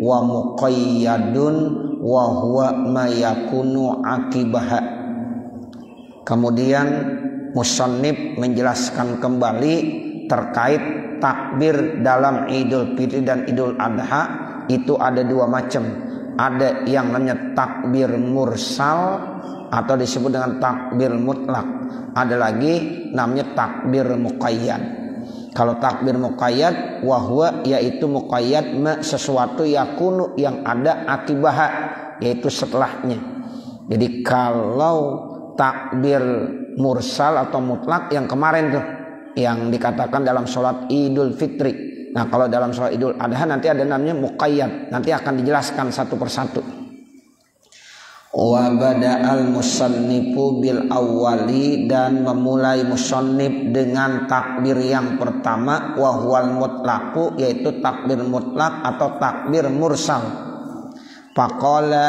wa muqayyadun wa huwa ma yakunu akibaha. Kemudian musannif menjelaskan kembali terkait takbir dalam Idul Fitri dan Idul Adha itu ada dua macam. Ada yang namanya takbir mursal atau disebut dengan takbir mutlak. Ada lagi namanya takbir muqayyad. Kalau takbir muqayyad wahwa yaitu muqayyad sesuatu yakunu yang ada akibah yaitu setelahnya. Jadi kalau takbir mursal atau mutlak yang kemarin tuh yang dikatakan dalam sholat Idul Fitri. Nah kalau dalam sholat Idul Adha nanti ada namanya muqayyad, nanti akan dijelaskan satu persatu. Wa bada'al musannifu bil awwali, dan memulai musannif dengan takbir yang pertama wa huwal mutlaqu, yaitu takbir mutlak atau takbir mursal. Faqala,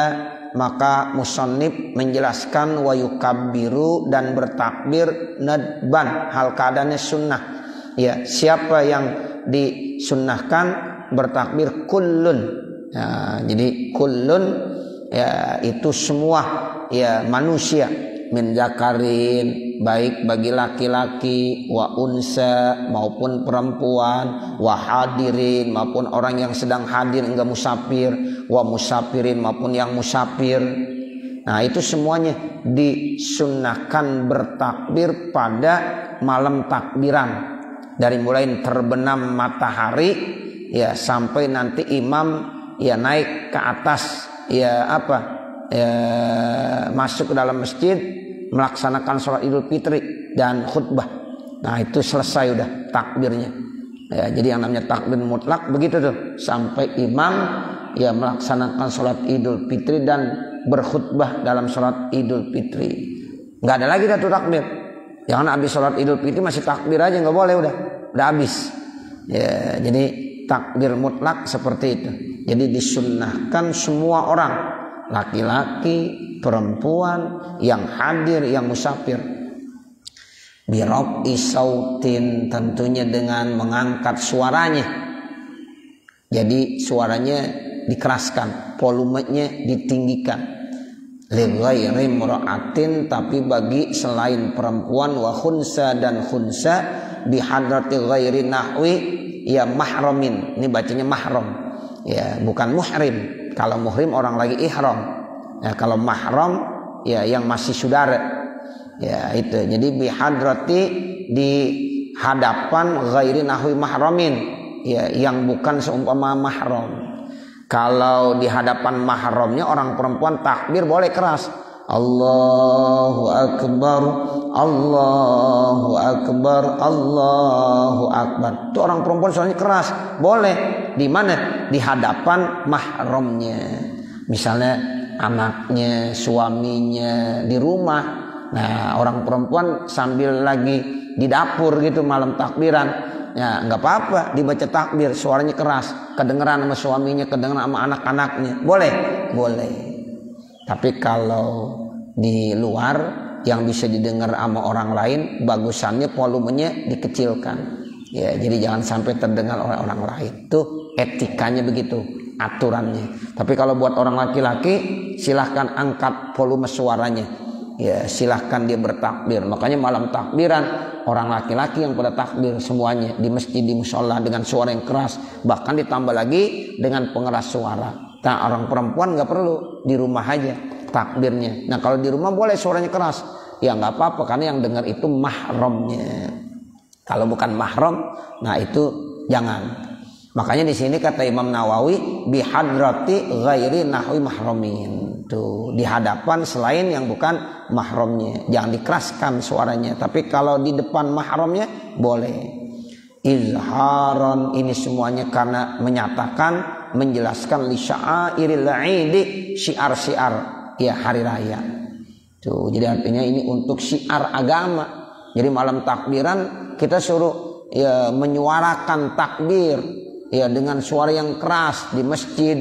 maka musannif menjelaskan wa yukabbiru, dan bertakbir nadban hal keadaannya sunnah. Ya, siapa yang disunnahkan bertakbir kullun. Ya, jadi kullun ya itu semua ya manusia, min zakarin, baik bagi laki-laki, wa unsa maupun perempuan, wa hadirin maupun orang yang sedang hadir enggak musafir, wa musafirin maupun yang musafir. Nah itu semuanya disunnahkan bertakbir pada malam takbiran, dari mulai terbenam matahari ya sampai nanti imam ya naik ke atas ya masuk ke dalam masjid melaksanakan sholat Idul Fitri dan khutbah. Nah itu selesai udah takbirnya ya. Jadi yang namanya takbir mutlak begitu tuh, sampai imam ya melaksanakan sholat Idul Fitri dan berkhutbah dalam sholat Idul Fitri. Nggak ada lagi dah tuh takbir. Jangan habis sholat Idul Fitri masih takbir aja, nggak boleh, udah habis ya. Jadi takbir mutlak seperti itu. Jadi disunnahkan semua orang, laki-laki, perempuan, yang hadir, yang musafir. Birab'i sautin, tentunya dengan mengangkat suaranya. Jadi suaranya dikeraskan, volumenya ditinggikan. Li ghairi imra'atin, tapi bagi selain perempuan, wa khunsa, dan khunsa, bihadrati ghairi nahwi ya mahramin. Ini bacanya mahram ya, bukan muhrim. Kalau muhrim orang lagi ihram ya, kalau mahram ya yang masih saudara ya itu. Jadi bihadrati, di hadapan, ghairi nahwi mahramin ya, yang bukan seumpama mahram. Kalau di hadapan mahramnya orang perempuan takbir boleh keras, Allahu Akbar, Allahu Akbar, Allahu Akbar. Itu orang perempuan suaranya keras, boleh. Di mana? Di hadapan mahramnya. Misalnya anaknya, suaminya di rumah. Nah, orang perempuan sambil lagi di dapur gitu malam takbiran, ya nggak apa-apa dibaca takbir, suaranya keras, kedengeran sama suaminya, kedengeran sama anak-anaknya, boleh. Tapi kalau di luar yang bisa didengar sama orang lain, bagusannya volumenya dikecilkan. Ya, jadi jangan sampai terdengar oleh orang lain. Tuh etikanya begitu, aturannya. Tapi kalau buat orang laki-laki, silahkan angkat volume suaranya. Ya, silahkan dia bertakbir. Makanya malam takbiran orang laki-laki yang pada takbir semuanya di masjid, di musola dengan suara yang keras, bahkan ditambah lagi dengan pengeras suara. Nah, orang perempuan nggak perlu, di rumah aja takbirnya. Nah, kalau di rumah boleh suaranya keras, ya nggak apa-apa karena yang dengar itu mahramnya. Kalau bukan mahram, nah itu jangan. Makanya di sini kata Imam Nawawi bihadrati ghairi nahwi mahramin. Tuh, di hadapan selain yang bukan mahramnya, jangan dikeraskan suaranya. Tapi kalau di depan mahramnya boleh. Izharon, ini semuanya karena menyatakan, menjelaskan li sya'airil 'idi, syiar-syiar ya hari raya. Tuh, jadi artinya ini untuk syiar agama. Jadi malam takbiran kita suruh ya menyuarakan takbir ya dengan suara yang keras di masjid,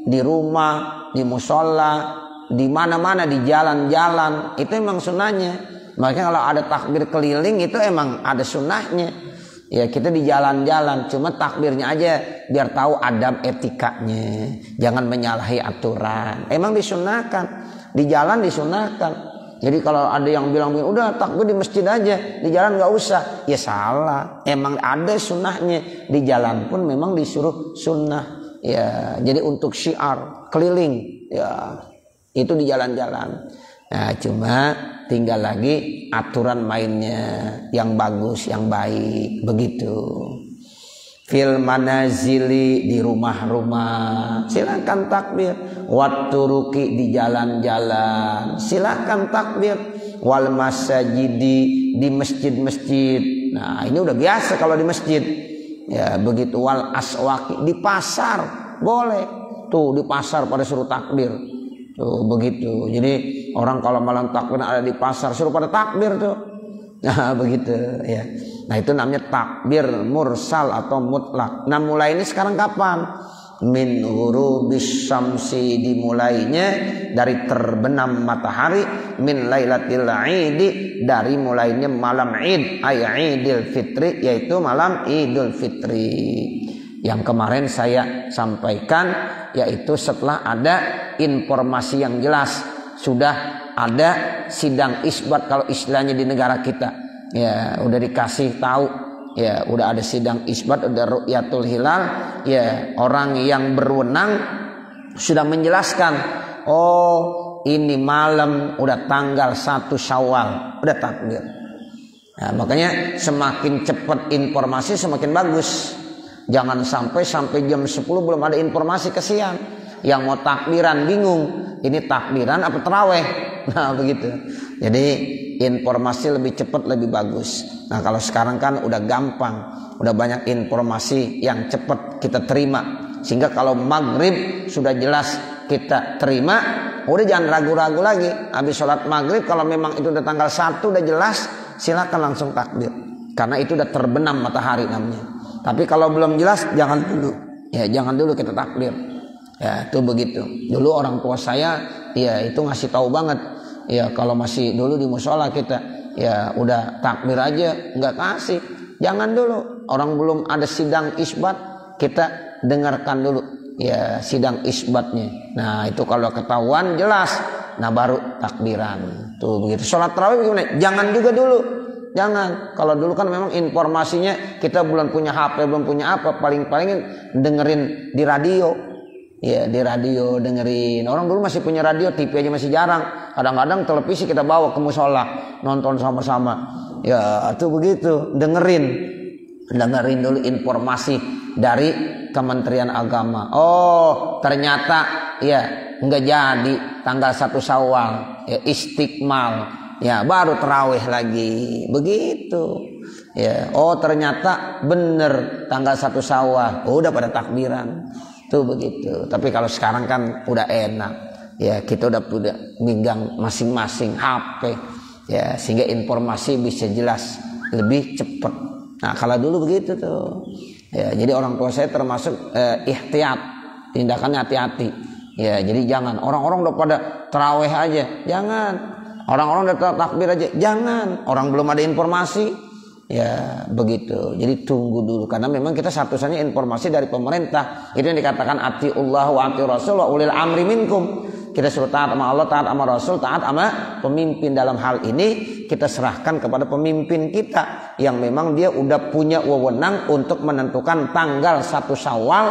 di rumah, di musola, di mana-mana, di jalan-jalan. Itu emang sunnahnya. Makanya kalau ada takbir keliling itu emang ada sunnahnya. Ya kita di jalan-jalan, cuma takbirnya aja biar tahu adab etikanya. Jangan menyalahi aturan. Emang disunahkan, di jalan disunahkan. Jadi kalau ada yang bilang udah takbir di masjid aja, di jalan nggak usah, ya salah. Emang ada sunnahnya, di jalan pun memang disuruh sunnah. Ya, jadi untuk syiar keliling, ya itu di jalan-jalan. Nah, cuma tinggal lagi aturan mainnya yang bagus, yang baik, begitu. Fil manazili, di rumah-rumah silakan takbir. Watturuki, di jalan-jalan silakan takbir. Wal masajidi, di masjid-masjid. Nah, ini udah biasa kalau di masjid. Ya, begitu. Wal aswaki, di pasar boleh. Tuh di pasar pada suruh takbir. Tuh begitu. Jadi orang kalau malam takbir ada di pasar suruh pada takbir tuh. Nah begitu ya. Nah itu namanya takbir mursal atau mutlak. Nah mulai ini sekarang kapan? Min ghurubis syamsi, dimulainya dari terbenam matahari. Min lailatil idi, dari mulainya malam id, ay idul fitri, yaitu malam idul fitri. Yang kemarin saya sampaikan, yaitu setelah ada informasi yang jelas, sudah ada sidang isbat kalau istilahnya di negara kita. Ya, udah dikasih tahu, ya udah ada sidang isbat, udah ru'yatul hilal, ya orang yang berwenang sudah menjelaskan, oh ini malam udah tanggal 1 Syawal, udah takbir. Nah, makanya semakin cepat informasi semakin bagus. Jangan sampai jam 10 belum ada informasi, kesian. Yang mau takbiran bingung, ini takbiran apa terawih. Nah begitu. Jadi informasi lebih cepat lebih bagus. Nah kalau sekarang kan udah gampang, udah banyak informasi yang cepat kita terima. Sehingga kalau maghrib sudah jelas kita terima, udah jangan ragu-ragu lagi. Habis sholat maghrib kalau memang itu udah tanggal 1 udah jelas, silakan langsung takbir. Karena itu udah terbenam matahari namanya. Tapi kalau belum jelas jangan dulu. Ya jangan dulu kita takbir. Ya itu begitu. Dulu orang tua saya ya itu ngasih tahu banget. Ya kalau masih dulu di musola kita ya udah takbir aja nggak kasih. Jangan dulu. Orang belum ada sidang isbat, kita dengarkan dulu ya sidang isbatnya. Nah itu kalau ketahuan jelas, nah baru takbiran. Tuh begitu. Sholat tarawih bagaimana? Jangan juga dulu. Jangan. Kalau dulu kan memang informasinya kita belum punya HP, belum punya apa, paling-paling dengerin di radio. Ya, di radio dengerin. Orang dulu masih punya radio, TV aja masih jarang. Kadang-kadang televisi kita bawa ke musola, nonton sama-sama. Ya, itu begitu. Dengerin dulu informasi dari Kementerian Agama. Oh, ternyata ya enggak jadi tanggal 1 Syawal, ya istiqmal. Ya baru terawih lagi, begitu. Ya, oh ternyata bener tanggal 1 Syawal, udah pada takbiran, tuh begitu. Tapi kalau sekarang kan udah enak, ya kita udah megang masing-masing HP, ya sehingga informasi bisa jelas, lebih cepat. Nah kalau dulu begitu tuh, ya jadi orang tua saya termasuk ihtiyat, tindakannya hati-hati. Ya jadi jangan orang-orang udah pada terawih aja, jangan. Orang-orang udah takbir aja, jangan. Orang belum ada informasi, ya begitu. Jadi tunggu dulu, karena memang kita satu-satunya informasi dari pemerintah. Itu yang dikatakan atiullah wa ati rasul wa ulil amri minkum. Kita suruh taat sama Allah, taat sama Rasul, taat sama pemimpin. Dalam hal ini kita serahkan kepada pemimpin kita yang memang dia udah punya wewenang untuk menentukan tanggal 1 Syawal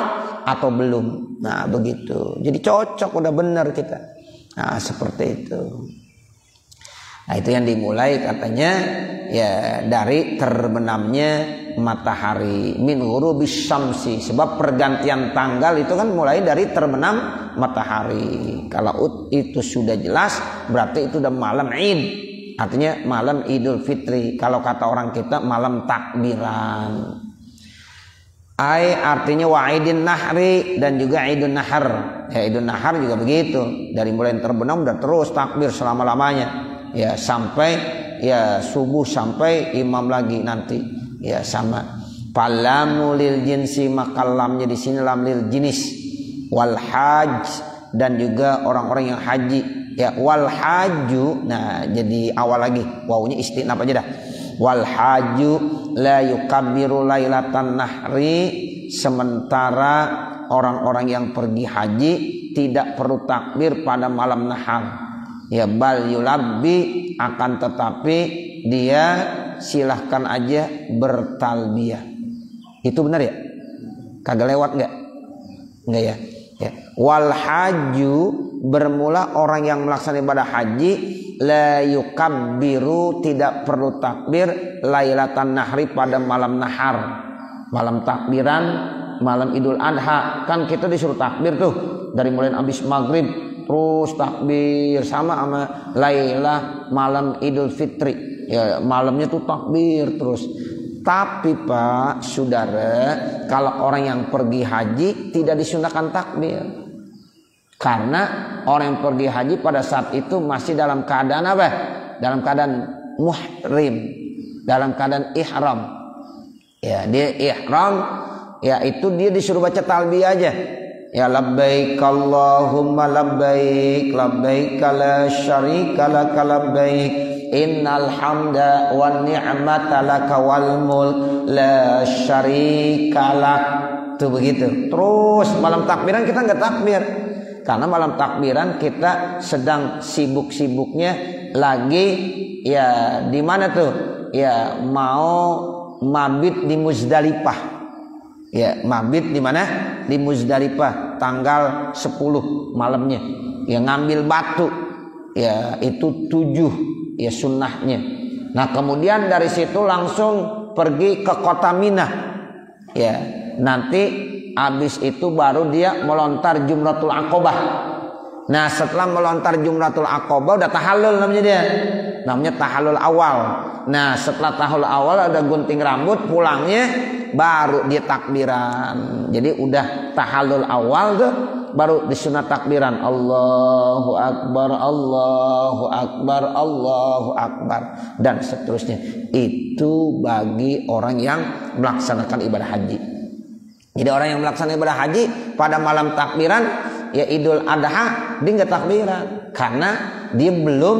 atau belum. Nah begitu. Jadi cocok, udah benar kita. Nah seperti itu. Nah itu yang dimulai katanya ya dari terbenamnya matahari, min ghurubis syamsi, sebab pergantian tanggal itu kan mulai dari terbenam matahari. Kalau itu sudah jelas berarti itu udah malam Id, artinya malam Idul Fitri. Kalau kata orang kita malam takbiran. Ai artinya wa'idin nahri, dan juga idun nahar. Ya idun nahar juga begitu, dari mulai terbenam udah terus takbir selama-lamanya. Ya sampai ya subuh, sampai imam lagi nanti ya sama. Falamu lil jinsi, maka lamnya di sini lam lil jinis. Wal haj, dan juga orang-orang yang haji ya. Wal haju, nah jadi awal lagi wawunya istinaf aja dah. Wal haju la yukabbiru lailatan nahri, sementara orang-orang yang pergi haji tidak perlu takbir pada malam nahar. Ya bal yulabbi, akan tetapi dia silahkan aja bertalbiyah. Itu benar ya? Kagak lewat enggak? Enggak ya? Ya. Wal haju, bermula orang yang melaksanakan ibadah haji, la yukabbiru, tidak perlu takbir lailatan nahri, pada malam nahar, malam takbiran, malam Idul Adha. Kan kita disuruh takbir tuh dari mulai habis maghrib terus takbir, sama lailah malam Idul Fitri. Ya, malamnya tuh takbir terus. Tapi Pak, saudara, kalau orang yang pergi haji tidak disunahkan takbir. Karena orang yang pergi haji pada saat itu masih dalam keadaan apa? Dalam keadaan muhrim, dalam keadaan ihram. Ya, dia ihram, ya itu dia disuruh baca talbiyah aja. Ya labbaik Allahumma labbaik, labbaik la syarika lak labbaik, innal hamda wan ni'mata laka wal mulk la syarika lak. Tuh begitu. Terus malam takbiran kita enggak takbir. Karena malam takbiran kita sedang sibuk-sibuknya lagi ya di mana tuh? Ya mau mabit di Muzdalifah. Ya, mabit di mana? Di Muzdalifah tanggal 10 malamnya. Ya ngambil batu. Ya itu 7 ya sunnahnya. Nah, kemudian dari situ langsung pergi ke kota Mina. Ya, nanti habis itu baru dia melontar Jumratul Aqobah. Nah, setelah melontar Jumratul Aqobah udah tahallul namanya dia. Namanya tahallul awal. Nah, setelah tahallul awal ada gunting rambut, pulangnya baru dia takbiran. Jadi udah tahallul awal tuh baru disunat takbiran. Allahu Akbar, Allahu Akbar, Allahu Akbar, dan seterusnya. Itu bagi orang yang melaksanakan ibadah haji. Jadi orang yang melaksanakan ibadah haji pada malam takbiran ya Idul Adha, dia nggak takbiran karena dia belum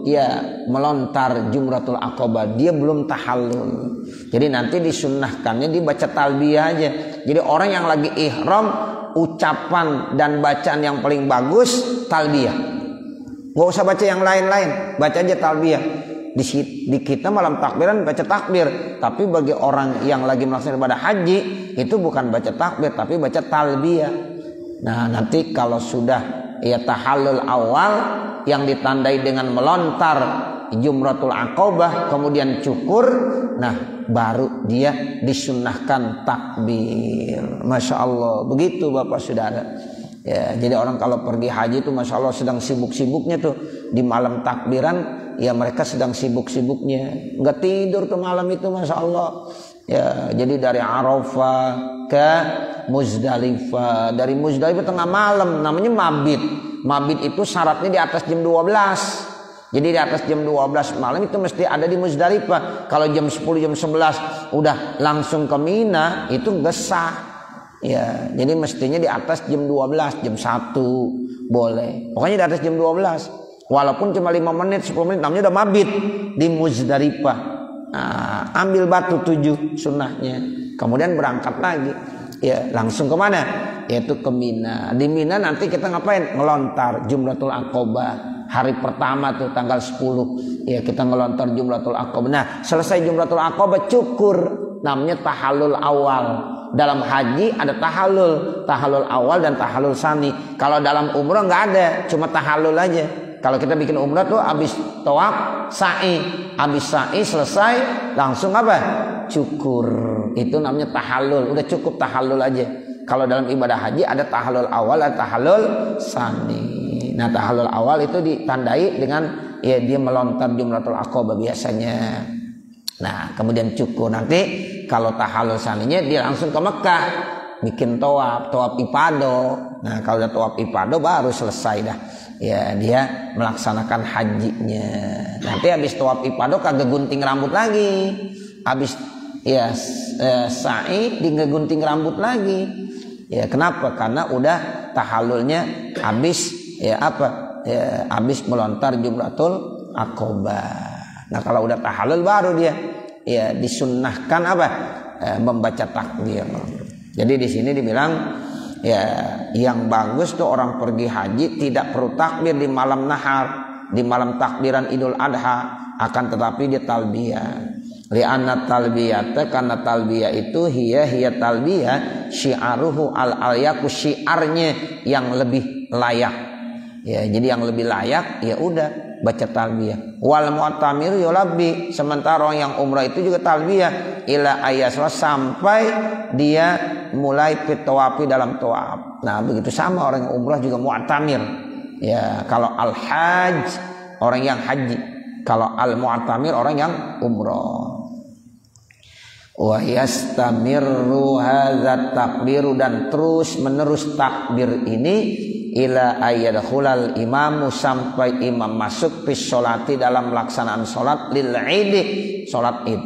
ya melontar Jumratul Aqobah, dia belum tahallul. Jadi nanti disunnahkannya dibaca talbiyah aja. Jadi orang yang lagi ihram, ucapan dan bacaan yang paling bagus talbiyah. Nggak usah baca yang lain-lain, baca aja talbiyah. Di kita malam takbiran baca takbir, tapi bagi orang yang lagi melaksanakan ibadah haji itu bukan baca takbir tapi baca talbiyah. Nah, nanti kalau sudah ya tahallul awal yang ditandai dengan melontar Jumratul Aqobah kemudian cukur, nah baru dia disunnahkan takbir. Masya Allah, begitu Bapak Saudara. Ya, jadi orang kalau pergi haji itu Masya Allah sedang sibuk-sibuknya tuh di malam takbiran. Ya mereka sedang sibuk-sibuknya, nggak tidur tuh malam itu Masya Allah. Ya, jadi dari Arafah ke Muzdalifah, dari Muzdalifah tengah malam, namanya mabit. Mabit itu syaratnya di atas jam 12. Jadi di atas jam 12 malam itu mesti ada di Muzdalifah. Kalau jam 10 jam 11 udah langsung ke Mina itu nggak sah. Ya, jadi mestinya di atas jam 12, jam 1 boleh. Pokoknya di atas jam 12. Walaupun cuma 5 menit, 10 menit namanya udah mabit di Muzdalifah. Nah, ambil batu 7 sunnahnya. Kemudian berangkat lagi. Ya, langsung ke mana? Yaitu ke Mina. Di Mina nanti kita ngapain? Ngelontar Jumratul Aqobah. Hari pertama tuh tanggal 10. Ya, kita ngelontar Jumratul Aqobah. Nah, selesai Jumratul Aqobah cukur. Namanya tahallul awal. Dalam haji ada tahallul awal dan tahallul sani. Kalau dalam umrah nggak ada, cuma tahallul aja. Kalau kita bikin umrah tuh habis tawaf sa'i, habis sa'i selesai langsung apa? Cukur. Itu namanya tahallul. Udah cukup tahallul aja. Kalau dalam ibadah haji ada tahallul awal, ada tahallul sani. Nah, tahallul awal itu ditandai dengan ya dia melontar Jumratul Aqobah biasanya. Nah, kemudian cukur. Nanti kalau tahallul saninya dia langsung ke Mekah bikin tawaf ifado. Nah, kalau udah tawaf ifado baru selesai dah. Ya, dia melaksanakan hajinya. Nanti habis tawaf ifado kagak gunting rambut lagi. Habis ya sa'i di gunting rambut lagi. Ya, kenapa? Karena udah tahallulnya habis ya apa? Ya, habis melontar Jumratul Aqobah. Nah, kalau udah tahallul baru dia ya disunnahkan apa? Membaca takbir. Jadi di sini dibilang ya yang bagus tuh orang pergi haji tidak perlu takbir di malam nahar, di malam takbiran Idul Adha, akan tetapi dia talbiyah. Li'anna talbiyata, karena talbiyah itu hiya talbiyah syi'aruhu al-alyaku, syiarnya yang lebih layak. Ya, jadi yang lebih layak ya udah baca talbiyah. Wal mu'tamir yulabbi, sementara orang yang umrah itu juga talbiyah ila ayaslah sampai dia mulai fitawafi dalam tawaf. Nah, begitu sama orang yang umrah juga mu'tamir. Ya, kalau al-hajj orang yang haji, kalau al-mu'tamir orang yang umrah. Wa yastamirru hadzat takbiru, dan terus menerus takbir ini ila ayyadkhulal imamu, sampai imam masuk fi sholati dalam pelaksanaan sholat lil idi, sholat id.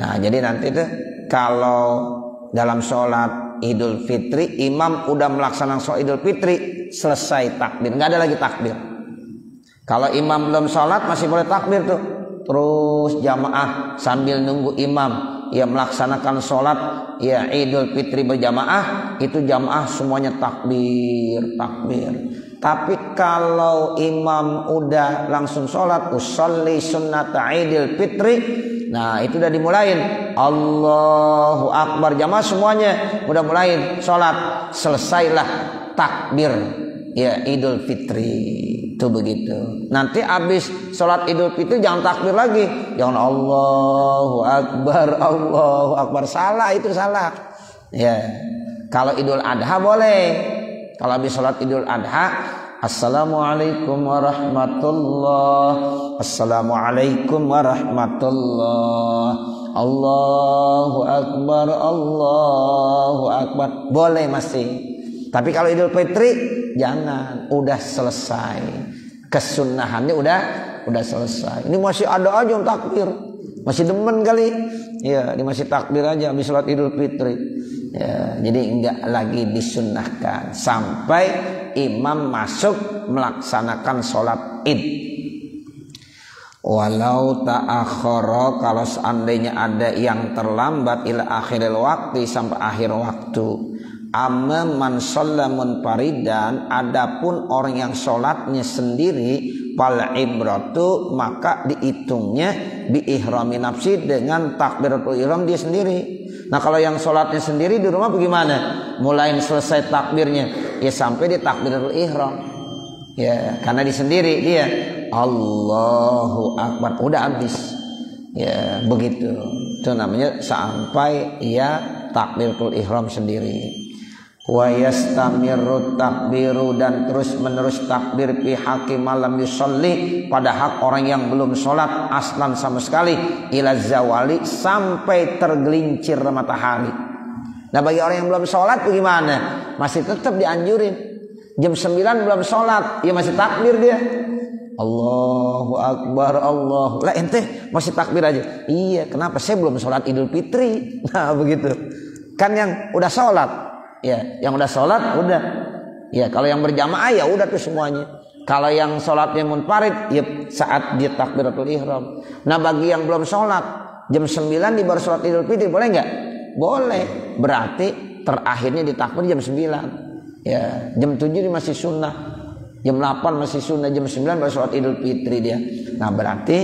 Nah, jadi nanti tuh kalau dalam sholat Idul Fitri imam udah melaksanakan sholat Idul Fitri, selesai takbir, nggak ada lagi takbir. Kalau imam belum sholat masih boleh takbir tuh, terus jamaah sambil nunggu imam ya melaksanakan sholat ya Idul Fitri berjamaah, itu jamaah semuanya takbir. Tapi kalau imam udah langsung sholat, usolli sunnata Idul Fitri, nah itu udah dimulain Allahu Akbar, jamaah semuanya udah mulain sholat, selesailah takbir ya Idul Fitri. Itu begitu. Nanti habis sholat Idul Fitri jangan takbir lagi, jangan Allahu Akbar, salah, itu salah. Ya, kalau Idul Adha boleh. Kalau habis sholat Idul Adha, Assalamualaikum warahmatullahi, Assalamualaikum warahmatullahi, Allahu Akbar, boleh masih. Tapi kalau Idul Fitri jangan, udah selesai. Kesunahannya udah selesai. Ini masih ada aja yang takbir. Masih demen kali. Ya, ini masih takbir aja habis sholat Idul Fitri. Ya, jadi enggak lagi disunnahkan sampai imam masuk melaksanakan sholat Id. Walau ta'akhara, kalau seandainya ada yang terlambat ila akhiril waktu, sampai akhir waktu. Amma man shalla munfaridan, adapun orang yang sholatnya sendiri, fal ibratu, maka dihitungnya bi ihrami nafsi, dengan takbiratul ihram dia sendiri. Nah, kalau yang sholatnya sendiri di rumah bagaimana? Mulai selesai takbirnya ya sampai di takbiratul ihram. Ya, karena di sendiri dia Allahu Akbar udah habis. Ya, begitu. Itu namanya sampai ia takbiratul ihram sendiri. Wa yastamirru takbiru, dan terus menerus takbir fi haqqi malam yusolli, pada hak orang yang belum sholat aslan sama sekali, ila zawali, sampai tergelincir matahari. Nah, bagi orang yang belum sholat bagaimana? Masih tetap dianjurin. Jam 9 belum sholat, ya masih takbir dia. Allahu Akbar, Allah. Lah ente masih takbir aja. Iya, kenapa? Saya belum sholat Idul Fitri. Nah, begitu. Kan yang udah sholat. Ya, yang udah sholat udah. Ya, kalau yang berjamaah ya udah tuh semuanya. Kalau yang sholatnya munfarid ya saat dia takbiratul ihram. Nah, bagi yang belum sholat jam 9 di baru sholat Idul Fitri, boleh nggak? Boleh. Berarti terakhirnya di takbir jam 9. Ya, jam 7 ini masih sunnah. Jam 8 masih sunnah, jam 9 baru sholat Idul Fitri dia. Nah, berarti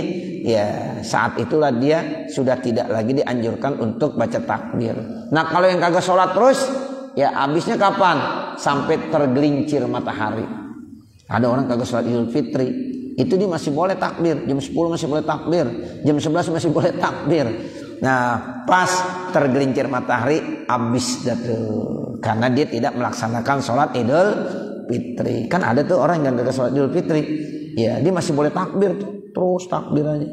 ya saat itulah dia sudah tidak lagi dianjurkan untuk baca takbir. Nah, kalau yang kagak sholat terus, ya habisnya kapan? Sampai tergelincir matahari. Ada orang kagak sholat Idul Fitri, itu dia masih boleh takbir. Jam 10 masih boleh takbir, jam 11 masih boleh takbir. Nah, pas tergelincir matahari habis dah tuh, karena dia tidak melaksanakan sholat Idul Fitri. Kan ada tuh orang yang kagak sholat Idul Fitri, ya dia masih boleh takbir tuh, terus takbir aja.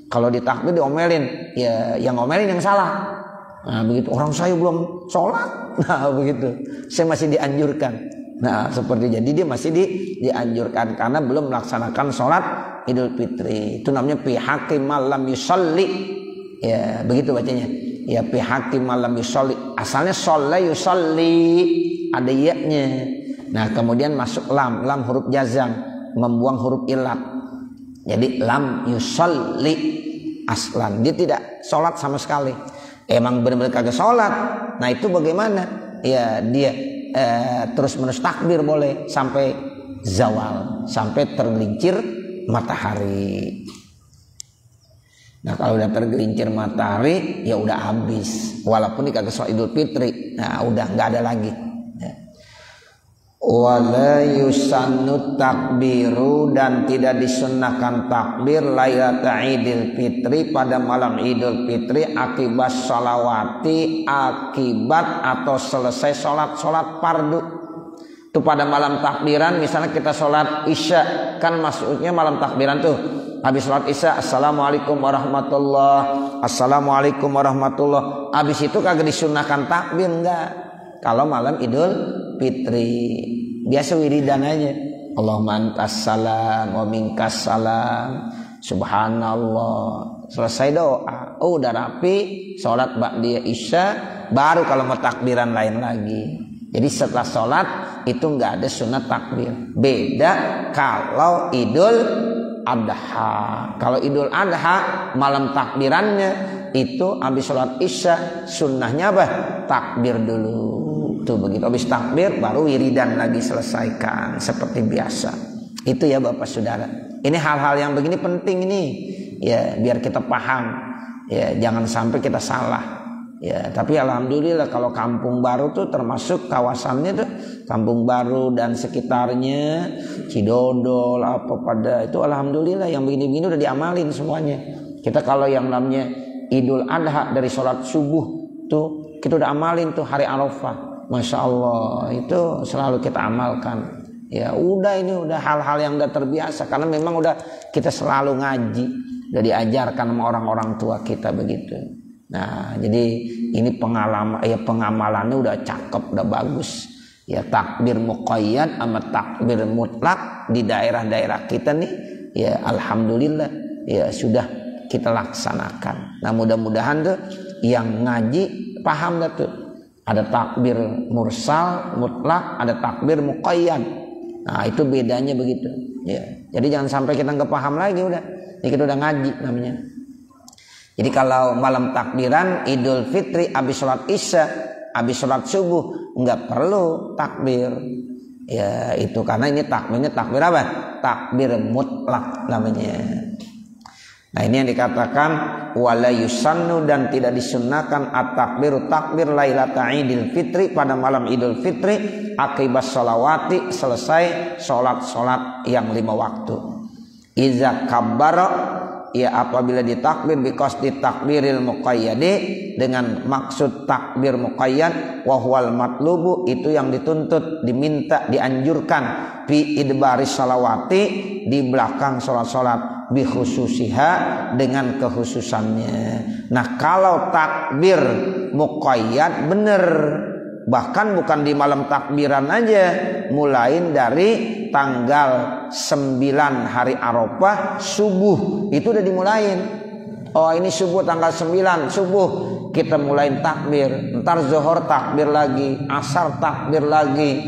Kalau ditakbir diomelin, ya yang ngomelin yang salah. Nah, begitu, orang saya belum sholat. Nah, begitu, saya masih dianjurkan. Nah, seperti jadi dia masih dianjurkan karena belum melaksanakan sholat Idul Fitri. Itu namanya fi haqqi malam yusolli. Ya, begitu bacanya. Ya, fi haqqi malam yusolli. Asalnya sholla yusolli, ada ya-nya. Nah, kemudian masuk lam huruf jazam, membuang huruf ilat. Jadi lam yusolli. aslan, dia tidak sholat sama sekali, emang benar-benar kagak sholat. Nah itu bagaimana? Ya dia terus menerus takbir boleh sampai zawal, sampai tergelincir matahari. Nah kalau udah tergelincir matahari ya udah habis, walaupun dikagak sholat Idul Fitri, nah udah nggak ada lagi. Wala yusannu takbiru, dan tidak disunnahkan takbir lailata Idul Fitri, pada malam Idul Fitri, akibat sholawati, akibat atau selesai sholat fardu. Itu pada malam takbiran, misalnya kita sholat isya, kan maksudnya malam takbiran tuh habis sholat isya, assalamualaikum warahmatullah, assalamualaikum warahmatullah, habis itu kagak disunnahkan takbir, enggak. Kalau malam Idul Fitri biasa wiridan aja, Allahumma antas salam wa minkas salam, subhanallah, selesai doa, udah rapi, sholat ba'diyah isya, baru kalau mau takbiran lain lagi. Jadi setelah sholat itu nggak ada sunat takbir. Beda kalau Idul Adha. Kalau Idul Adha malam takbirannya itu habis sholat isya, sunnahnya apa? Takbir dulu. Tuh begitu habis takbir baru wiridan lagi, selesaikan seperti biasa. Itu ya Bapak Saudara. Ini hal-hal yang begini penting ini ya, biar kita paham ya, jangan sampai kita salah. Ya, tapi alhamdulillah kalau Kampung Baru tuh termasuk kawasannya tuh Kampung Baru dan sekitarnya, Cidodol apa pada itu, alhamdulillah yang begini-begini udah diamalin semuanya. Kita kalau yang namanya Idul Adha dari sholat subuh tuh kita udah amalin tuh hari Arafah. Masya Allah, itu selalu kita amalkan. Ya udah, ini udah hal-hal yang udah terbiasa, karena memang udah kita selalu ngaji, udah diajarkan sama orang-orang tua kita begitu. Nah jadi ini pengalaman ya, pengamalannya udah cakep, udah bagus. Ya takbir muqayyad sama takbir mutlak di daerah-daerah kita nih ya alhamdulillah ya sudah kita laksanakan. Nah mudah-mudahan tuh yang ngaji paham dah tuh. Ada takbir mursal mutlak, ada takbir muqayyad. Nah itu bedanya begitu ya. Jadi jangan sampai kita nggak paham lagi, udah ini kita udah ngaji namanya. Jadi kalau malam takbiran Idul Fitri habis sholat isya, habis sholat subuh nggak perlu takbir ya, itu karena ini takbirnya takbir apa? Takbir mutlak namanya. Nah ini yang dikatakan wala yusannu, dan tidak disunnahkan at-takbiru takbir lailata Idul Fitri, pada malam Idul Fitri, akibat sholawati, selesai sholat yang 5 waktu. Iza kabbara, ya apabila ditakbir biqasdi takbiril muqayyadi, dengan maksud takbir muqayyad, wa huwal matlubu, itu yang dituntut, diminta, dianjurkan, fi idbaris sholawati, di belakang sholat-sholat, bi khususiha, dengan kekhususannya. Nah kalau takbir muqayyad bener, bahkan bukan di malam takbiran aja, mulain dari tanggal 9 hari Arafah subuh itu udah dimulain. Oh ini subuh tanggal 9 subuh kita mulain takbir, ntar zuhur takbir lagi, asar takbir lagi,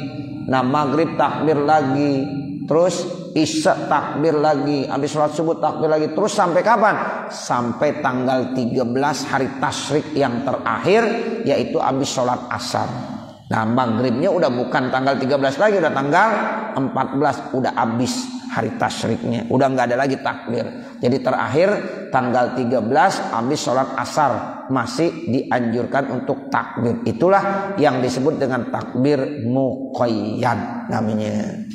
nah maghrib takbir lagi, terus isya takbir lagi, habis sholat subuh takbir lagi, terus sampai kapan? Sampai tanggal 13 hari tasyrik yang terakhir, yaitu habis sholat asar. Nah maghribnya udah bukan tanggal 13 lagi, udah tanggal 14, udah habis hari tasyriknya, udah nggak ada lagi takbir. Jadi terakhir tanggal 13 habis sholat asar masih dianjurkan untuk takbir. Itulah yang disebut dengan takbir muqayyad namanya.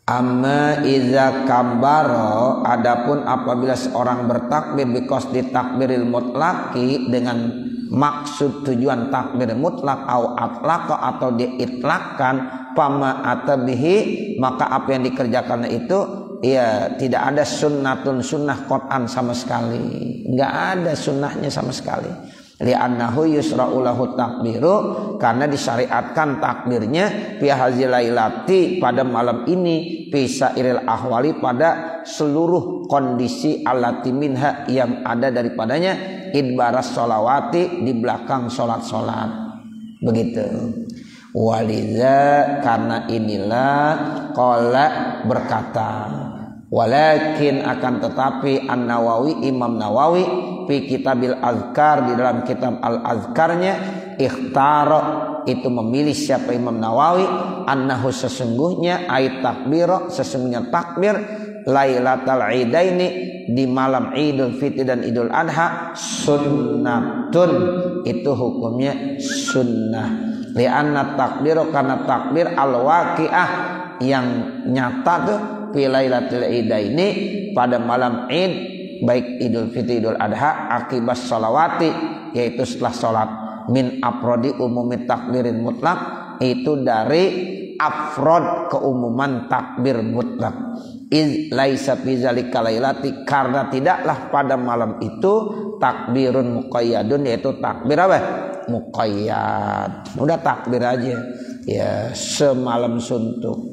Amma iza kabbaro, adapun apabila seorang bertakbir biqasdi takbiril mutlaqi, dengan maksud tujuan takbir mutlak, au atlaqa, atau diitlakkan, pama atabihi, maka apa yang dikerjakan itu ya tidak ada sunnatun, sunnah qat'an sama sekali, enggak ada sunnahnya sama sekali. Li'annahu yusra'u lahu takbiru, karena disyariatkan takbirnya fi hadzil lailati, pada malam ini, fi sairil ahwali, pada seluruh kondisi allati minha, yang ada daripadanya, idbaras sholawati, di belakang sholat-sholat begitu. Waliza, karena inilah qala berkata, Walakin akan tetapi An-Nawawi, Imam Nawawi fi Kitabil Azkar, di dalam kitab Al-Azkarnya, ikhtara, itu memilih siapa Imam Nawawi, annahu sesungguhnya ayat takbir, sesungguhnya takbir Lailatul Idaini, di malam Idul Fitri dan Idul Adha, sunnatun, itu hukumnya sunnah. Lianna takbir, karena takbir al-waqi'ah, yang nyata tuh fi Lailatul Idaini, pada malam Id, baik Idul Fitri Idul Adha, akibas sholawati, yaitu setelah sholat, min afrodi umumi takbirin mutlak, itu dari afrod keumuman takbir mutlak. Iz laisa fi zalika lailati, karena tidaklah pada malam itu takbirun muqayyadun, yaitu takbir apa? Muqayyad. Udah takbir aja ya, semalam suntuk.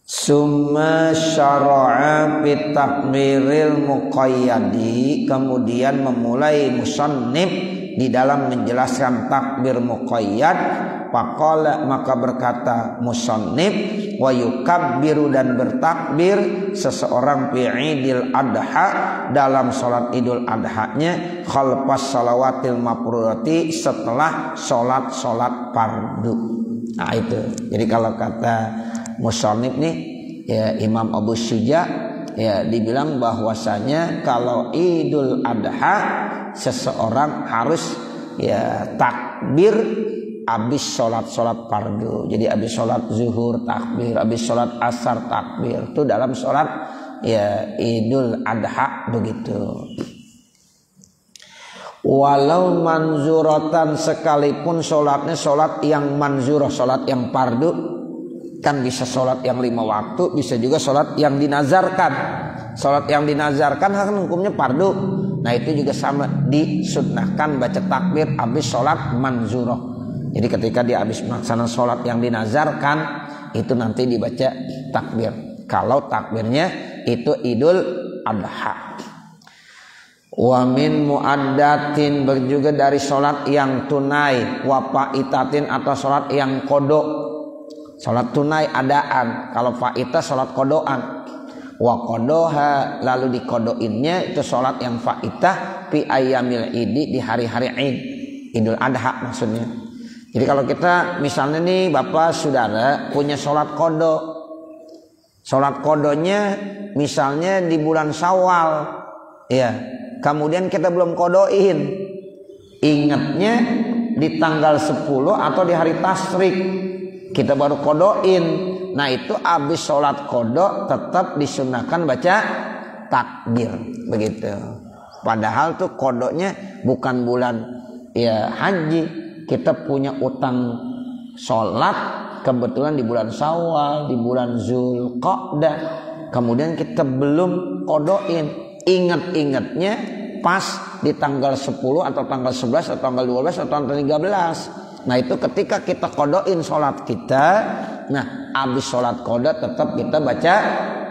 Summa syara'a fi takbiril muqayyadi, kemudian memulai musannif di dalam menjelaskan takbir muqayyad. Faqala, maka berkata musannif, wa yukabbiru, dan bertakbir seseorang fi Idul Adha, dalam salat Idul Adha-nya, khalfas salawatil mafrudati, setelah salat fardu. Nah itu. Jadi kalau kata musannif nih ya, Imam Abu Syuja ya, dibilang bahwasanya kalau Idul Adha seseorang harus ya takbir habis sholat fardu. Jadi habis sholat zuhur takbir, habis sholat asar takbir. Itu dalam sholat ya Idul Adha begitu. Walau manzuratan, sekalipun sholatnya sholat yang manzurah, sholat yang fardu, kan bisa sholat yang 5 waktu, bisa juga sholat yang dinazarkan. Sholat yang dinazarkan kan hukumnya fardu. Nah itu juga sama, disunnahkan baca takbir habis sholat manzurah. Jadi ketika dia habis melaksanakan sholat yang dinazarkan, itu nanti dibaca takbir. Kalau takbirnya itu Idul Adha. Wa min muaddatin, berjuga dari sholat yang tunai, wa faitatin, atau sholat yang kodok. Sholat tunai adaan, kalau faita sholat kodoan. Wa kodoha, lalu dikodoinnya itu sholat yang faitah fi ayyamil idi, di hari-hari Id, Idul Adha maksudnya. Jadi kalau kita misalnya nih Bapak Saudara punya sholat kodo, sholat kodonya misalnya di bulan Syawal, ya, kemudian kita belum kodoin, ingatnya di tanggal 10 atau di hari Tasyrik kita baru kodoin. Nah itu habis sholat kodo tetap disunahkan baca takbir begitu. Padahal tuh kodonya bukan bulan ya haji. Kita punya utang sholat kebetulan di bulan Syawal, di bulan Zulqa'dah, kemudian kita belum kodoin, ingat-ingatnya pas di tanggal 10 atau tanggal 11 atau tanggal 12 atau tanggal 13. Nah itu ketika kita kodoin sholat kita, nah habis sholat kodo tetap kita baca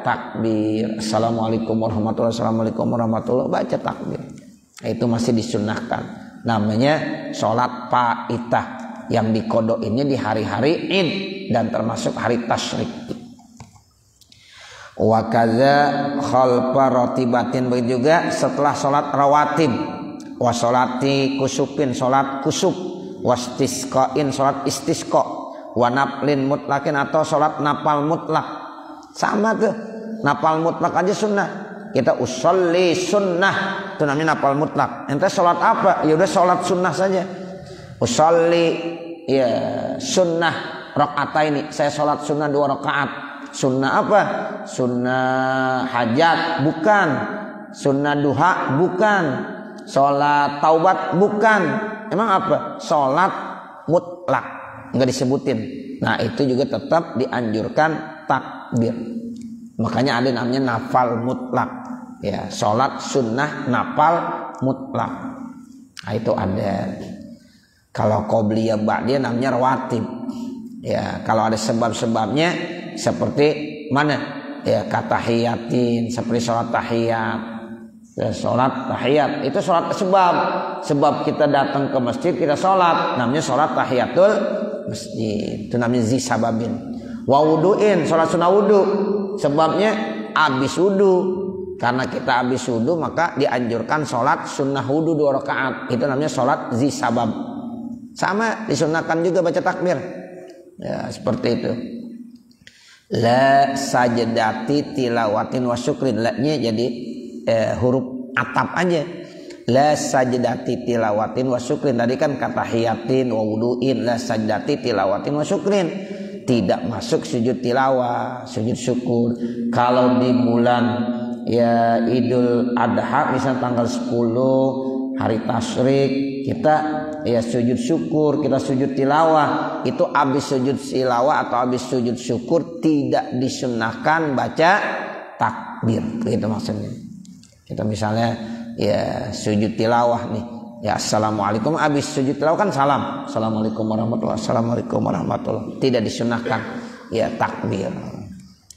takbir, assalamualaikum warahmatullahi wabarakatuh, baca takbir. Nah, itu masih disunnahkan. Namanya sholat faitah, yang dikodoinnya di hari-hari Id dan termasuk hari Tasyrik. Wa kadza khalfa ratibatin, juga setelah sholat rawatib. Wa sholati kusupin, sholat kusub. Wastisqain, sholat istisqa. Wa naflin mutlakin, atau sholat nafal mutlak. Sama tuh, nafal mutlak aja sunnah. Kita usolli sunnah, itu namanya nafal mutlak. Ente sholat apa? Ya udah sholat sunnah saja. Usolli ya sunnah rakaataini, saya sholat sunnah 2 rakaat. Sunnah apa? Sunnah hajat bukan, sunnah duha bukan, sholat taubat bukan. Emang apa? Sholat mutlak, nggak disebutin. Nah itu juga tetap dianjurkan takbir. Makanya ada namanya nafal mutlak. Ya, sholat sunnah nafal mutlak. Nah, itu ada. Kalau qobliyah ba'diyah namanya rawatib. Ya, kalau ada sebab-sebabnya seperti mana? Ya, katahiyatin, seperti sholat tahiyat. Ya, sholat tahiyat itu sholat sebab kita datang ke masjid kita sholat, namanya sholat tahiyatul masjid. Itu namanya zi sababin. Wa wuduin, sholat sunnah wudu. Sebabnya habis wudu. Karena kita habis wudu maka dianjurkan sholat sunnah wudu 2 rakaat. Itu namanya sholat zisabab. Sama disunahkan juga baca takbir. Ya seperti itu. La sajdati tilawatin wa syukrin. La-nya jadi huruf atap aja. La sajdati tilawatin wa syukrin. Tadi kan kata hiyatin wa wuduin. La sajdati tilawatin wa syukrin. Tidak masuk sujud tilawah, sujud syukur. Kalau di bulan ya Idul Adha misalnya tanggal 10 hari tasyrik, kita ya sujud syukur, kita sujud tilawah. Itu habis sujud tilawah atau habis sujud syukur tidak disunnahkan baca takbir. Begitu maksudnya. Kita misalnya ya sujud tilawah nih, ya assalamualaikum, habis sujud tilawah kan salam, assalamualaikum warahmatullahi, assalamualaikum warahmatullahi, tidak disunahkan ya takbir.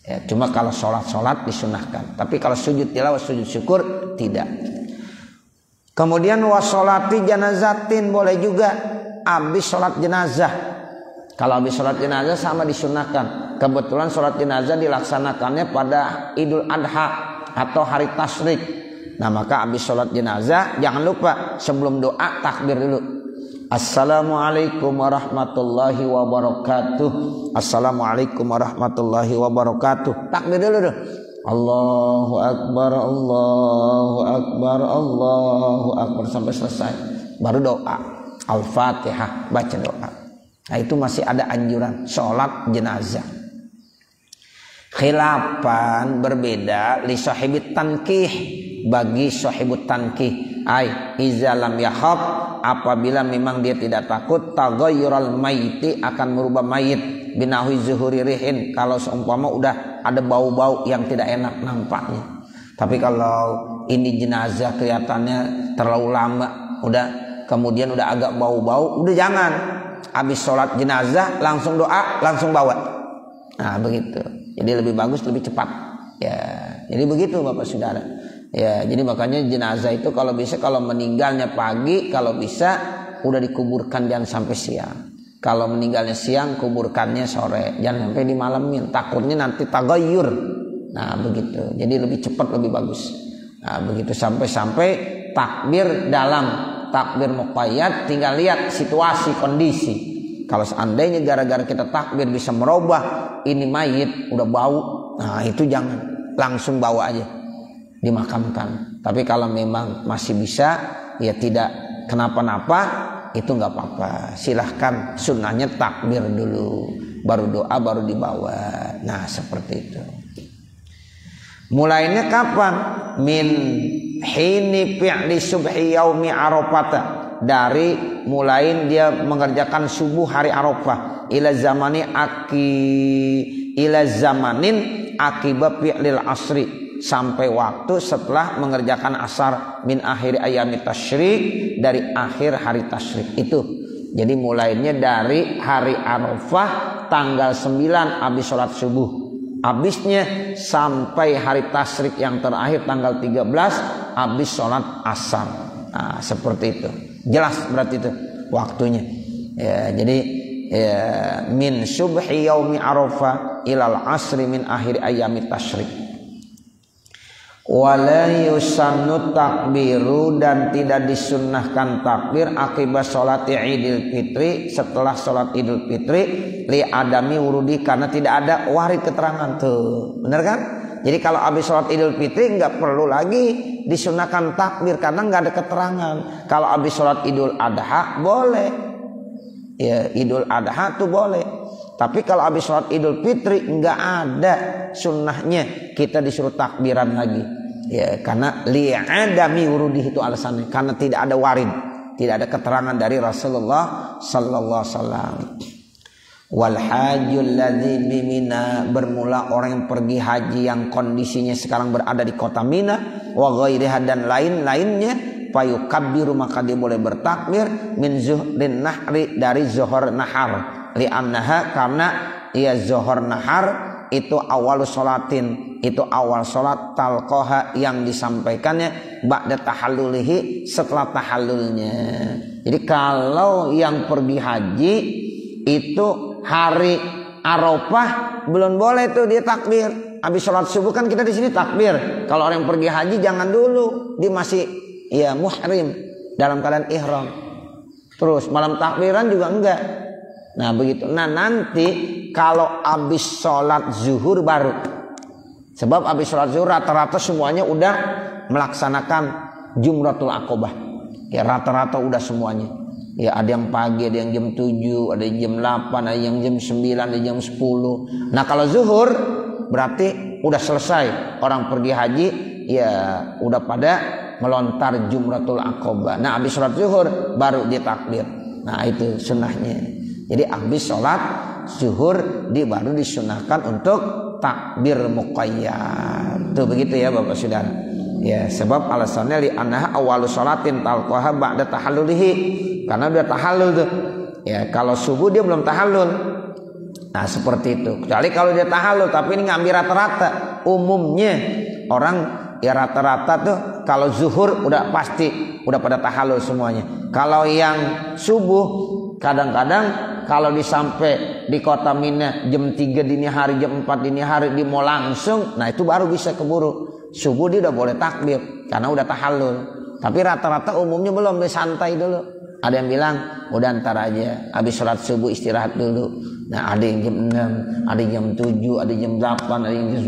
Ya, cuma kalau sholat disunahkan, tapi kalau sujud tilawah sujud syukur tidak. Kemudian wasolati janazatin, boleh juga habis sholat jenazah. Kalau habis sholat jenazah sama disunahkan. Kebetulan sholat jenazah dilaksanakannya pada Idul Adha atau hari tasyrik. Nah maka habis sholat jenazah jangan lupa sebelum doa takbir dulu. Assalamualaikum warahmatullahi wabarakatuh. Assalamualaikum warahmatullahi wabarakatuh. Takbir dulu tuh. Allahu akbar, Allahu akbar, Allahu akbar sampai selesai. Baru doa. Al-Fatihah, baca doa. Nah itu masih ada anjuran sholat jenazah. Khilafan berbeda li sahibit tankih, bagi sahibut tankih ai iza lam yahab, apabila memang dia tidak takut taghayyural maiti, akan merubah mayit binahui zuhuri rihin, kalau seumpama udah ada bau-bau yang tidak enak nampaknya. Tapi kalau ini jenazah kelihatannya terlalu lama, udah kemudian udah agak bau-bau, udah jangan. Habis sholat jenazah langsung doa, langsung bawa. Nah begitu. Jadi lebih bagus, lebih cepat. Ya, jadi begitu Bapak Saudara. Ya, jadi makanya jenazah itu kalau bisa, kalau meninggalnya pagi, kalau bisa udah dikuburkan jangan sampai siang. Kalau meninggalnya siang, kuburkannya sore, jangan sampai dimalamin. Takutnya nanti tagayyur. Nah begitu. Jadi lebih cepat, lebih bagus. Nah begitu, sampai takbir dalam, takbir muqayyad, tinggal lihat situasi, kondisi. Kalau seandainya gara-gara kita takbir bisa merubah ini mayit udah bau, nah itu jangan, langsung bawa aja dimakamkan. Tapi kalau memang masih bisa, ya tidak kenapa-napa, itu nggak apa-apa. Silahkan, sunnahnya takbir dulu, baru doa, baru dibawa. Nah seperti itu. Mulainya kapan? Min hini fi'li subhi yaumi arafata, dari mulai dia mengerjakan subuh hari Arafah, ila zamanin akibat fi'lil asri, sampai waktu setelah mengerjakan asar, min akhir ayami tasyrik, dari akhir hari tasyrik itu. Jadi mulainya dari hari Arafah tanggal 9 habis sholat subuh, habisnya sampai hari tasyrik yang terakhir tanggal 13 habis sholat asar. Nah seperti itu. Jelas berarti itu waktunya. Ya, jadi ya, min subhi yaumi arafah ilal asri min akhir ayami tasyrik. Wala yusannu takbiru, dan tidak disunnahkan takbir akibat sholat idul fitri, setelah sholat idul fitri, li adami wurudi, karena tidak ada warid keterangan tuh. Benar kan? Jadi kalau habis sholat idul fitri nggak perlu lagi disunahkan takbir karena nggak ada keterangan. Kalau habis sholat idul adha boleh, ya idul adha tuh boleh. Tapi kalau habis sholat idul fitri nggak ada sunnahnya kita disuruh takbiran lagi. Ya karena li'adami wurudi, itu alasannya, karena tidak ada warid, tidak ada keterangan dari Rasulullah sallallahu alaihi wasallam. Wal hajjul ladzi bi Mina, bermula orang yang pergi haji yang kondisinya sekarang berada di kota Mina, wa ghairiha, dan lain-lainnya, fayukabbiru, maka dia boleh bertakbir, min zuhrin nahri, dari zuhur nahar, li annaha, karena ia zuhur nahar itu awal sholatin, itu awal sholat, talqaha, yang disampaikannya ba'da tahallulihi, setelah tahallulnya. Jadi kalau yang pergi haji itu hari Arafah belum boleh tuh dia takbir. Habis sholat subuh kan kita di sini takbir. Kalau orang yang pergi haji jangan dulu, dia masih ya muhrim dalam keadaan ihram. Terus malam takbiran juga enggak. Nah begitu. Nah nanti kalau habis sholat zuhur baru. Sebab habis sholat zuhur rata-rata semuanya udah melaksanakan Jumratul Aqobah. Ya rata-rata udah semuanya. Ya ada yang pagi, ada yang jam 7, ada yang jam 8, ada yang jam 9, ada yang jam 10. Nah kalau zuhur berarti udah selesai. Orang pergi haji ya udah pada melontar Jumratul Aqobah. Nah habis sholat zuhur baru dia takbir. Nah itu sunnahnya. Jadi habis sholat zuhur dia baru disunahkan untuk takbir muqayyad. Tuh begitu ya Bapak Saudara. Ya sebab alasannya li annaha awwalu sholatin talqaha ba'da tahallulihi. Karena udah tahallul tuh. Ya kalau subuh dia belum tahallul. Nah seperti itu. Kecuali kalau dia tahallul tapi ini ngambil rata-rata. Umumnya orang ya rata-rata tuh kalau zuhur udah pasti udah pada tahallul semuanya. Kalau yang subuh kadang-kadang kalau disampai di kota Mina jam 3 dini hari, jam 4 dini hari dia mau langsung, nah itu baru bisa keburu. Subuh dia udah boleh takbir karena udah tahallul. Tapi rata-rata umumnya belum, dia santai dulu. Ada yang bilang udah ntar aja habis sholat subuh istirahat dulu. Nah ada yang jam 6, ada yang jam 7, ada yang jam 8, ada yang jam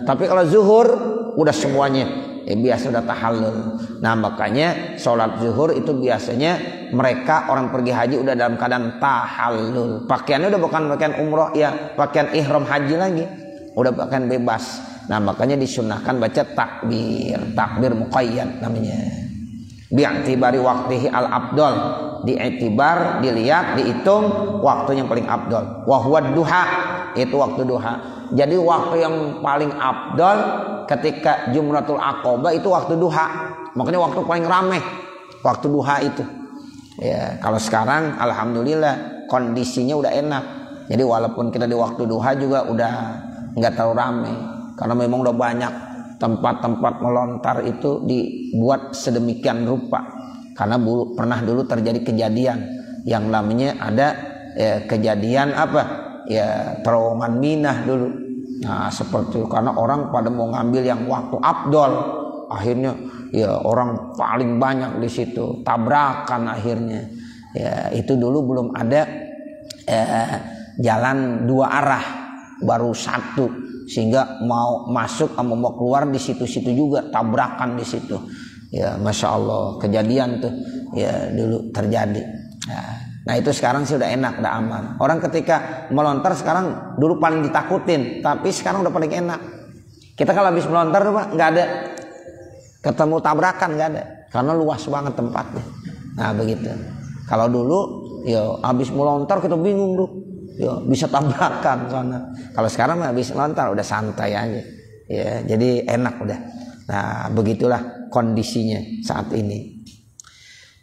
9. Tapi kalau zuhur udah semuanya biasa udah tahallul. Nah makanya sholat zuhur itu biasanya mereka orang pergi haji udah dalam keadaan tahallul. Pakaiannya udah bukan pakaian umroh ya, pakaian ihram haji lagi, udah pakaian bebas. Nah makanya disunahkan baca takbir muqayyad namanya. Bi'tibari waqtihi al-afdal, diiktibar, dilihat, dihitung waktu yang paling afdal. Wa huwa duha, itu waktu duha. Jadi waktu yang paling afdal ketika Jumratul Aqobah itu waktu duha. Makanya waktu paling ramai waktu duha itu. Ya, kalau sekarang alhamdulillah kondisinya udah enak. Jadi walaupun kita di waktu duha juga udah enggak terlalu ramai karena memang udah banyak tempat-tempat melontar itu dibuat sedemikian rupa. Karena pernah dulu terjadi kejadian yang namanya ada kejadian apa? Ya terowongan Minah dulu. Nah seperti itu karena orang pada mau ngambil yang waktu afdol, akhirnya ya orang paling banyak di situ, tabrakan akhirnya. Ya itu dulu belum ada jalan dua arah, baru satu. Sehingga mau masuk sama mau keluar di situ-situ juga tabrakan di situ. Ya masya Allah kejadian tuh ya dulu terjadi. Nah itu sekarang sih udah enak, udah aman. Orang ketika melontar sekarang dulu paling ditakutin, tapi sekarang udah paling enak. Kita kalau habis melontar tuh Pak nggak ada ketemu tabrakan, nggak ada karena luas banget tempatnya. Nah begitu. Kalau dulu ya habis melontar kita bingung tuh. Ya, bisa tabrakan sana. Kalau sekarang habis lontar udah santai aja. Ya, jadi enak udah. Nah, begitulah kondisinya saat ini.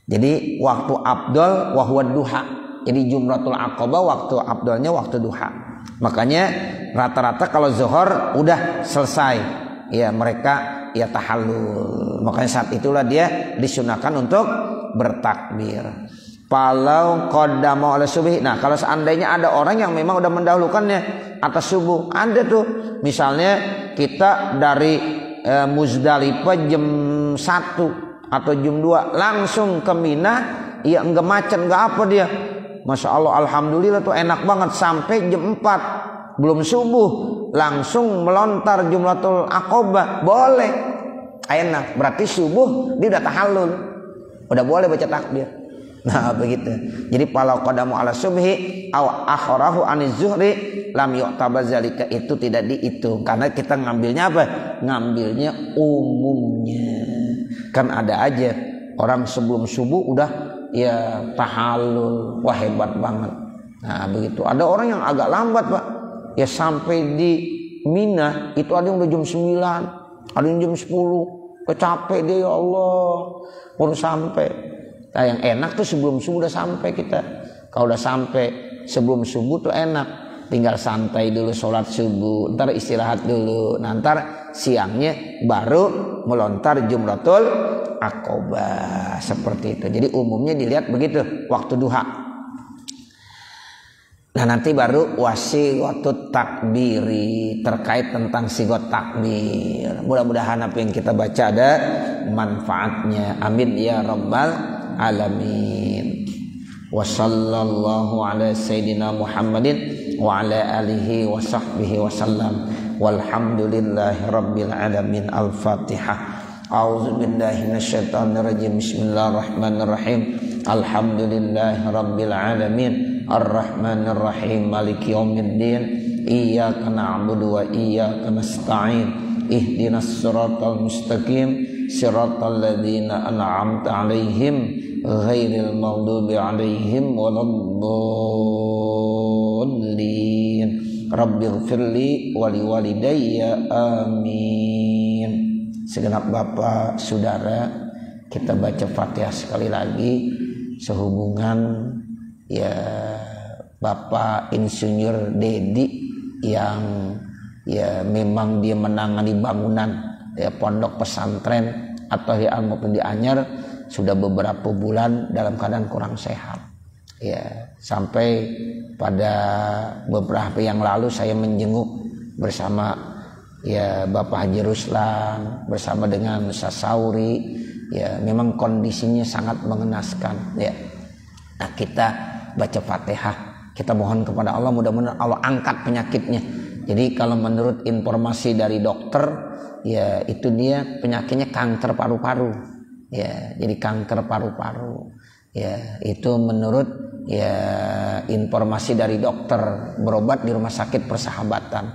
Jadi waktu afdal wa huwa duha. Jadi Jumratul Aqobah waktu afdalnya waktu duha. Makanya rata-rata kalau zuhur udah selesai. Ya, mereka ya tahallul. Makanya saat itulah dia disunahkan untuk bertakbir. Palau qaddama ala subhi. Nah, kalau seandainya ada orang yang memang udah mendahulukannya atas subuh, ada tuh. Misalnya kita dari Muzdalifah jam 1 atau jam 2 langsung ke Mina, ya enggak macet, enggak apa dia. Masya Allah, alhamdulillah tuh enak banget sampai jam 4 belum subuh langsung melontar Jumratul Aqobah, boleh. Enak, berarti subuh dia udah tahallul. Udah boleh baca takbir. Nah begitu. Jadi kalau qadamu ala subhi aw akharahu aniz zuhri lam yu'tabar zalika, itu tidak dihitung karena kita ngambilnya apa? Ngambilnya umumnya. Kan ada aja orang sebelum subuh udah ya tahallul, wah hebat banget. Nah begitu. Ada orang yang agak lambat Pak. Ya sampai di Mina itu ada yang udah jam 9, ada yang jam 10. Kecapek dia ya Allah. Baru sampai. Nah yang enak tuh sebelum subuh udah sampai kita. Kalau udah sampai sebelum subuh tuh enak. Tinggal santai dulu sholat subuh. Ntar istirahat dulu. Nah ntar siangnya baru melontar Jumratul Aqobah. Seperti itu. Jadi umumnya dilihat begitu. Waktu duha. Nah nanti baru wasigotut takbiri, terkait tentang sigot takbir. Mudah-mudahan apa yang kita baca ada manfaatnya. Amin ya rabbal alamin. Wa sallallahu ala sayyidina Muhammadin wa ala alihi wa sahbihi wa sallam. Walhamdulillahi rabbil alamin. Al-Fatihah. A'udzu billahi minasyaitonir rajim. Bismillahirrahmanirrahim. Alhamdulillahi rabbil alamin. Ar-Rahmanir Rahim. Maliki yaumiddin. Iyyaka na'budu wa iyyaka nasta'in. Ihdinas siratal mustaqim. Siratal ladzina an'amta 'alaihim ghairil maghdubi 'alaihim waladdallin. Rabbighfirli wa liwalidayya. Amin. Segenap Bapak Saudara, kita baca Fatihah sekali lagi sehubungan ya Bapak Insinyur Dedi yang ya memang dia menangani bangunan ya pondok pesantren atau Hial maupun di Anyar sudah beberapa bulan dalam keadaan kurang sehat. Ya, sampai pada beberapa yang lalu saya menjenguk bersama ya Bapak Haji Ruslan bersama dengan Sasauri. Ya, memang kondisinya sangat mengenaskan ya. Nah, kita baca Fatihah, kita mohon kepada Allah mudah-mudahan Allah angkat penyakitnya. Jadi kalau menurut informasi dari dokter ya itu dia penyakitnya kanker paru-paru ya, jadi kanker paru-paru ya, itu menurut ya informasi dari dokter, berobat di Rumah Sakit Persahabatan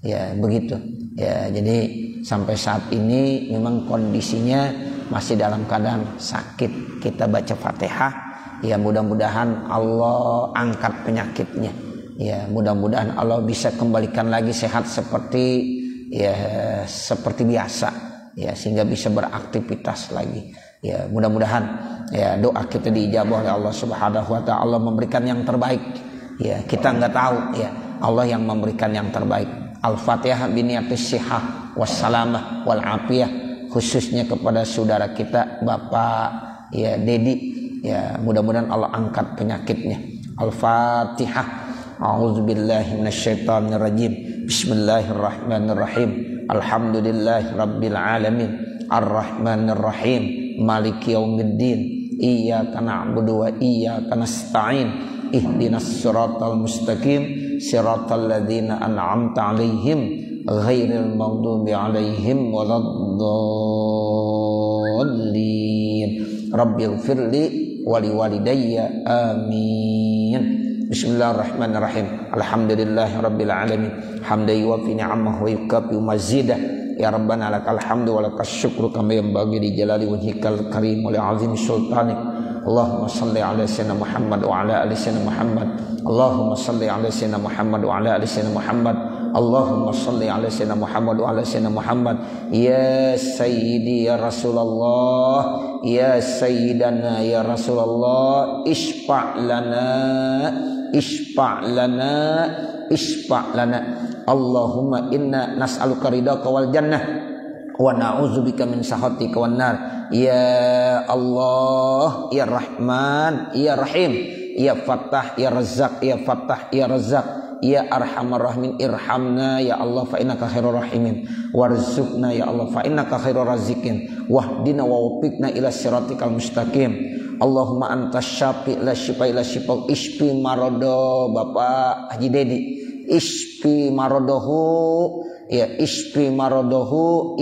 ya, begitu ya. Jadi sampai saat ini memang kondisinya masih dalam keadaan sakit. Kita baca Fatihah ya, mudah-mudahan Allah angkat penyakitnya ya, mudah-mudahan Allah bisa kembalikan lagi sehat seperti ya seperti biasa ya, sehingga bisa beraktivitas lagi ya. Mudah-mudahan ya doa kita diijabah oleh Allah Subhanahu wa taala, Allah memberikan yang terbaik ya. Kita enggak tahu ya, Allah yang memberikan yang terbaik. Al-Fatihah biniyatis sihah wassalamah wal afiyah, khususnya kepada saudara kita Bapak ya Dedi ya, mudah-mudahan Allah angkat penyakitnya. Al-Fatihah. A'udzubillahi minasyaitonir rajim. Bismillahirrahmanirrahim. Alhamdulillahi rabbil alamin. Ar-Rahmanir Rahim. Maliki yaumiddin. Iyyaka na'budu wa iyyaka nasta'in. Ihdinas siratal mustaqim. Siratal ladzina an'amta 'alaihim ghairil maghdubi 'alaihim waladdallin. Rabbighfirli wa liwalidayya. Amin. Bismillahirrahmanirrahim. Alhamdulillahi rabbil alamin. Hamdan yuwafi ni'amahu wa yukafi mazidah. Ya Rabbana lakal hamdu wa lakas syukru kama yanbaghi li jalali wajhikal karim wa li 'azimi sultanik. Allahumma shalli ala sayyidina Muhammad wa ala ali sayyidina Muhammad. Allahumma shalli ala sayyidina Muhammad wa ala ali sayyidina Muhammad. Allahumma shalli ala sayyidina Muhammad wa ala sayyidina Muhammad. Ya sayyidi ya Rasulullah, ya sayyidana ya Rasulullah, isfa' lana Allahumma inna nas'aluka ridhaka wal jannah wa na'udzubika min sakhatika wan nar. Ya Allah, ya Rahman, ya Rahim, ya Fattah, ya Razzaq, ya Fattah, ya Razzaq, ya Arhamar Rahimin, irhamna ya Allah fa innaka khairur rahimin, warzuqna ya Allah fa innaka khairur raziqin, wahdina wa waffiqna ila siratikal mustaqim. Allahumma antas syafi' la syifa ila syifa, isfi marodo Bapak Haji Dedi, isfi marodohu ya, isfi marodohu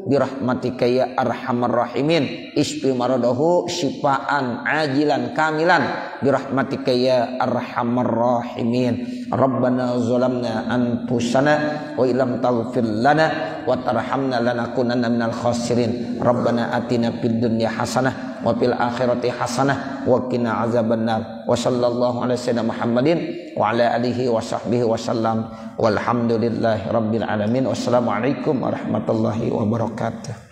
birahmatika ya arhamar rahimin, isfi marodohu syifaan ajilan kamilan birahmatika ya arhamar rahimin. Rabbana zalamna anfusana wa illam taghfir lana wa tarhamna lanakunanna minal khasirin. Rabbana atina fid dunya hasanah wa fil akhirati hasanah wa qina azabannar. Wa sallallahu ala sayyidina Muhammadin wa ala alihi wa sahbihi wa sallam. Walhamdulillahi rabbil alamin. Wassalamualaikum warahmatullahi wabarakatuh.